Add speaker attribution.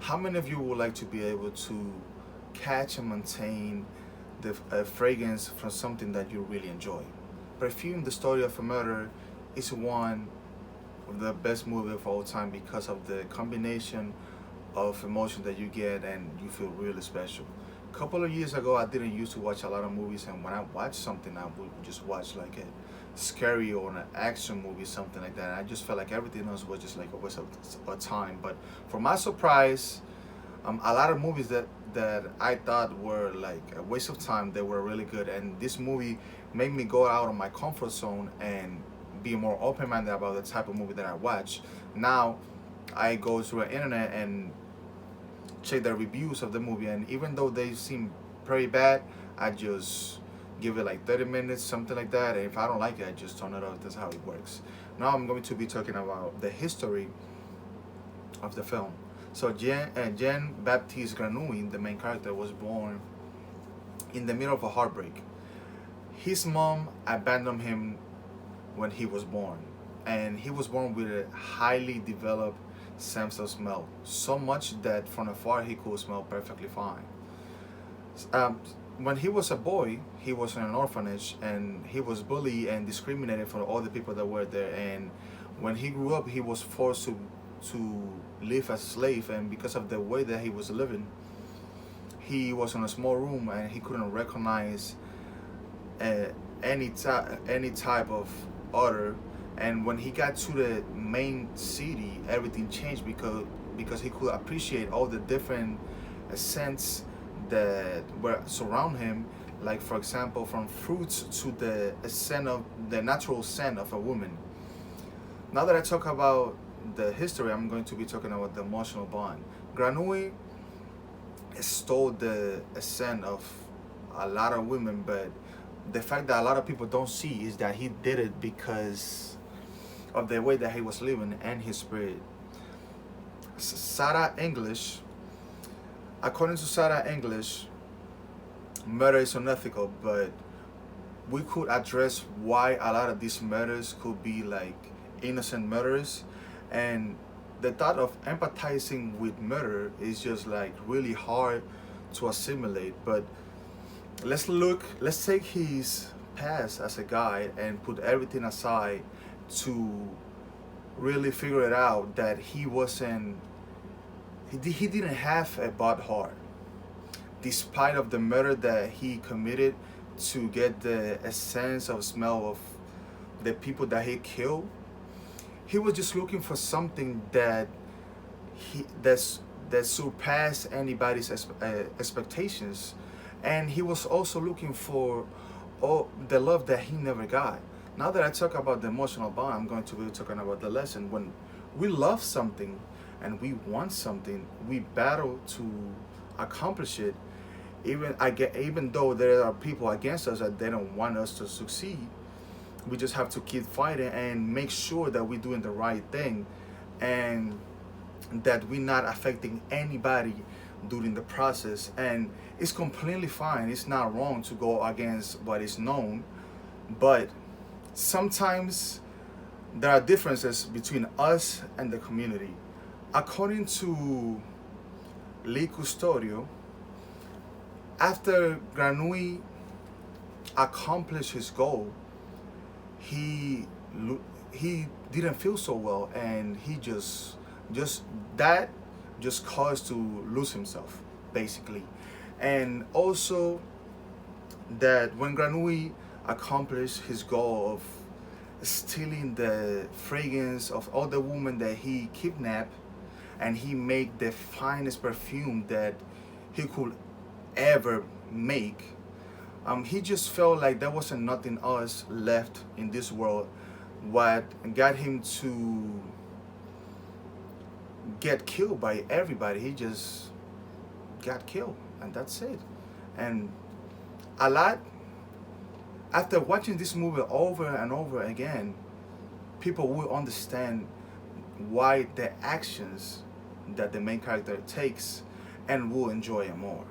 Speaker 1: How many of you would like to be able to catch and maintain the fragrance from something that you really enjoy? Perfume, The Story of a Murder, is one of the best movies of all time because of the combination of emotion that you get and you feel really special. A couple of years ago, I didn't used to watch a lot of movies, and when I watch something, I would just watch like a scary or an action movie, something like that. I just felt like everything else was just like a waste of time. But for my surprise, a lot of movies that I thought were like a waste of time, they were really good. And this movie made me go out of my comfort zone and be more open-minded about the type of movie that I watch. Now, I go through the internet and check the reviews of the movie, and even though they seem pretty bad, I just give it like 30 minutes, something like that. And if I don't like it, I just turn it off. That's how it works. Now I'm going to be talking about the history of the film. So Jean Baptiste Grenouille, the main character, was born in the middle of a heartbreak. His mom abandoned him when he was born, and he was born with a highly developed sense of smell, so much that from afar he could smell perfectly fine. Um, when he was a boy, he was in an orphanage, and he was bullied and discriminated for all the people that were there. And when he grew up, he was forced to live as a slave, and because of the way that he was living, he was in a small room and he couldn't recognize uh, any type of odor. And when he got to the main city, everything changed because he could appreciate all the different scents that were surround him. Like for example, from fruits to the scent of the natural scent of a woman. Now that I talk about the history, I'm going to be talking about the emotional bond. Granui stole the scent of a lot of women, but the fact that a lot of people don't see is that he did it because of the way that he was living and his spirit. Sarah English, according to Sarah English, murder is unethical, but we could address why a lot of these murders could be like innocent murders. And the thought of empathizing with murder is just like really hard to assimilate. But let's take his past as a guide and put everything aside to really figure it out that he didn't have a bad heart, despite of the murder that he committed to get the essence of smell of the people that he killed. He was just looking for something that surpassed anybody's expectations, and he was also looking for the love that he never got. Now that I talk about the emotional bond, I'm going to be talking about the lesson. When we love something and we want something, we battle to accomplish it. Even though there are people against us that they don't want us to succeed, we just have to keep fighting and make sure that we're doing the right thing, and that we're not affecting anybody during the process. And it's completely fine. It's not wrong to go against what is known, but sometimes there are differences between us and the community. According to Lee Custodio, after Granui accomplished his goal, he he didn't feel so well, and he just that just caused to lose himself basically. And also that when Granui accomplished his goal of stealing the fragrance of all the women that he kidnapped, and he made the finest perfume that he could ever make, he just felt like there wasn't nothing else left in this world. What got him to get killed by everybody, he just got killed, and that's it. And a lot after watching this movie over and over again, people will understand why the actions that the main character takes, and will enjoy it more.